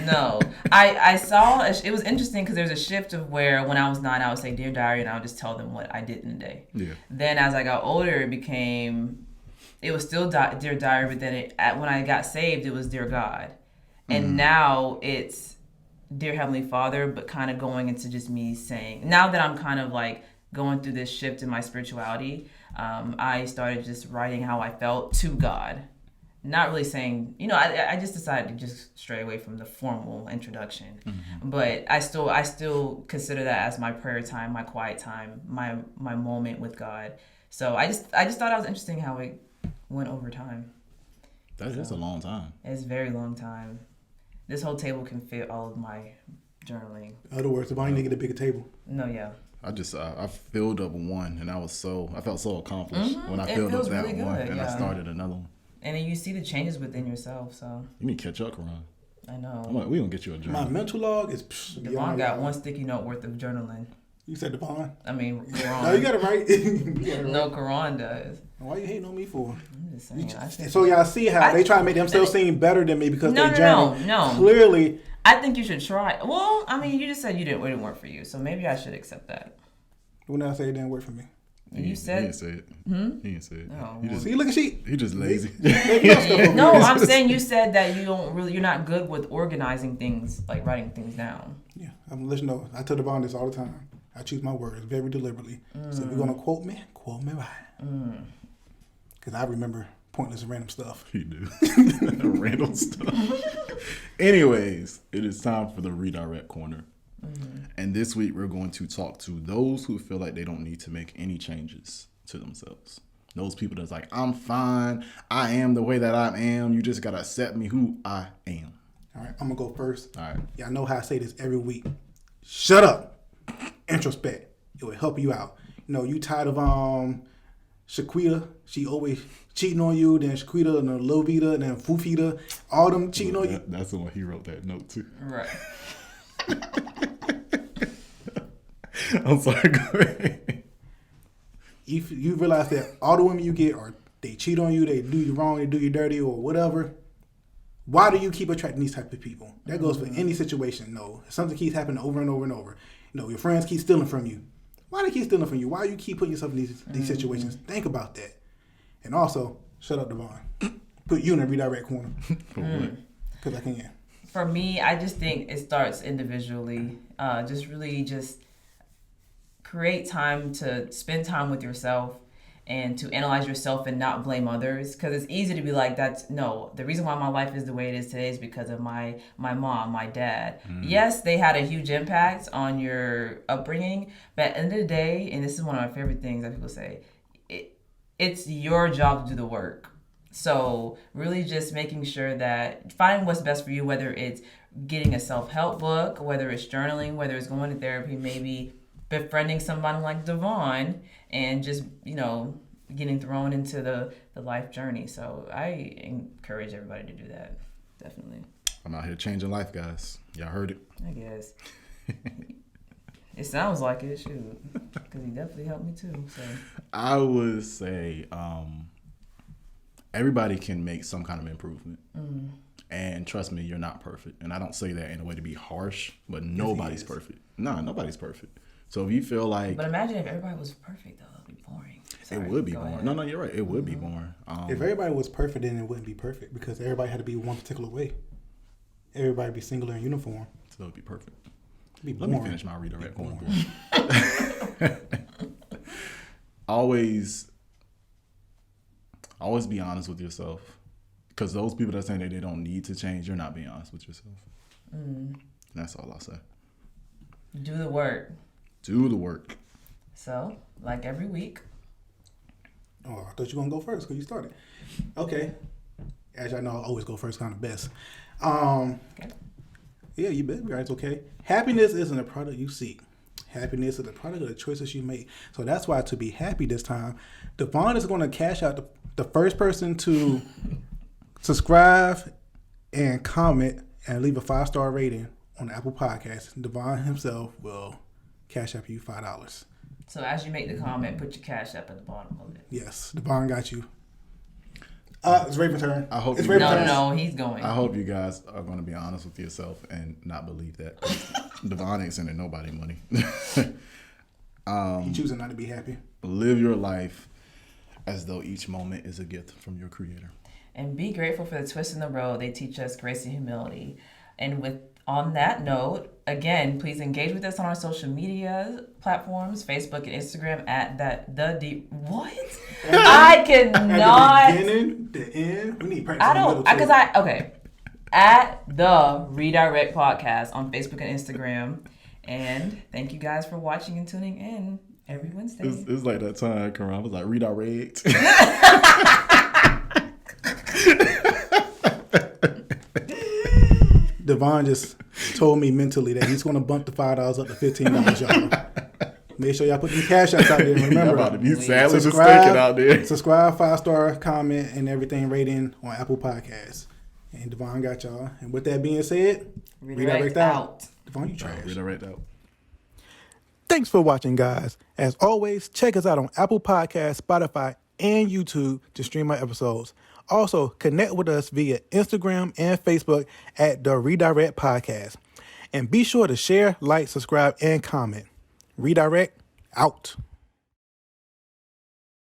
No. I saw, it was interesting because there's a shift of where when I was 9, I would say Dear Diary and I would just tell them what I did in the day. Yeah. Then as I got older, it was still Dear Diary, but then when I got saved, it was Dear God. And now it's Dear Heavenly Father, but kind of going into just me saying, now that I'm kind of like going through this shift in my spirituality, I started just writing how I felt to God. Not really saying, I just decided to just stray away from the formal introduction. Mm-hmm. But I still consider that as my prayer time, my quiet time, my moment with God. So I just thought it was interesting how it went over time. That's a long time. It's a very long time. This whole table can fit all of my journaling. In other words, why you need to get a bigger table? No, yeah. I filled up one, and I felt so accomplished when I filled up that really one, good, and I started another one. And then you see the changes within yourself. So you need to catch up, Karan. I know. We gonna get you a journal. My mental log is. DEVON got one sticky note worth of journaling. You said DEVON? I mean, Karan. No, you got it right. No, Karan does. Why you hating on me for? I'm just saying. So y'all see how they try to make themselves seem better than me because they journal. No. Clearly. I think you should try. Well, I mean, you just said it didn't work for you, so maybe I should accept that. When I say it didn't work for me. You said he didn't say it. He didn't say it. No. See, look at she. He just lazy. No, I'm saying you said that you're not good with organizing things, like writing things down. Yeah, I'm letting you know. I tell DEVON this all the time. I choose my words very deliberately. So if you're gonna quote me right. Because I remember pointless and random stuff. You do. Random stuff. Anyways, it is time for the redirect corner. And this week we're going to talk to those who feel like they don't need to make any changes to themselves. Those people that's like, I'm fine. I am the way that I am. You just got to accept me who I am. All right, I'm going to go first. All right. Y'all know how I say this every week. Shut up. Introspect. It will help you out. You know, you tired of Shaquita. She always cheating on you. Then Shaquita and then Lil Vita and then Fufita. All them cheating on you. That's the one he wrote that note to. Right. I'm sorry, go ahead. You realize that all the women you get are they cheat on you, they do you wrong, they do you dirty or whatever. Why do you keep attracting these type of people? That goes for any situation. No, something keeps happening over and over and over. You know, your friends keep stealing from you. Why do they keep stealing from you? Why do you keep putting yourself in these situations? Think about that. And also, shut up, DEVON. Put you in a redirect corner. For what? Because I can. For me, I just think it starts individually. Just create time to spend time with yourself and to analyze yourself and not blame others. Because it's easy to be like, the reason why my life is the way it is today is because of my mom, my dad. Yes, they had a huge impact on your upbringing, but at the end of the day, and this is one of my favorite things that people say, it's your job to do the work. So really just making sure that finding what's best for you, whether it's getting a self-help book, whether it's journaling, whether it's going to therapy, maybe befriending somebody like DEVON and just, getting thrown into the life journey. So I encourage everybody to do that. Definitely. I'm out here changing life, guys. Y'all heard it. I guess. It sounds like it, shoot. Because he definitely helped me too. So I would say everybody can make some kind of improvement. And trust me, you're not perfect. And I don't say that in a way to be harsh, but nobody's perfect. No, nobody's perfect. So if you feel like... But imagine if everybody was perfect, though. It would be boring. Sorry, it would be boring. No, you're right. It would be boring. If everybody was perfect, then it wouldn't be perfect because everybody had to be one particular way. Everybody be singular and uniform. So it would be perfect. Let me finish my redirect corner. Always be honest with yourself. Because those people that are saying that they don't need to change, you're not being honest with yourself. That's all I'll say. Do the work. Do the work. So, like every week. Oh, I thought you were going to go first because you started. Okay. As y'all know, I always go first, kind of best. Okay. Yeah, you bet. Right, it's okay. Happiness isn't a product you seek. Happiness is a product of the choices you make. So that's why to be happy this time, DEVON is going to cash out the first person to subscribe and comment and leave a 5-star rating on Apple Podcasts. DEVON himself will cash up you $5. So as you make the comment, put your cash up at the bottom of it. Yes, DEVON got you. It's Raven's turn. I hope it's Raven's turn. No, he's going. I hope you guys are going to be honest with yourself and not believe that. DEVON ain't sending nobody money. He's choosing not to be happy. Live your life as though each moment is a gift from your creator. And be grateful for the twists in the road. They teach us grace and humility. And on that note, again, please engage with us on our social media platforms, Facebook and Instagram at what? I cannot. At the beginning, the end. We need practice. At the Redirekt Podcast on Facebook and Instagram. And thank you guys for watching and tuning in every Wednesday. It's like that time, Karan was like, redirect. DEVON just told me mentally that he's going to bump the $5 up to $15, y'all. Make sure y'all put them cash outs out there. And remember, y'all about to be sadly mistaken out there. Subscribe, 5-star, comment, and everything rating on Apple Podcasts. And Devon got y'all. And with that being said, redirect out. Devon, you trash. Redirect out. Thanks for watching, guys. As always, check us out on Apple Podcasts, Spotify, and YouTube to stream our episodes. Also, connect with us via Instagram and Facebook at the Redirekt Podcast. And be sure to share, like, subscribe, and comment. Redirect out.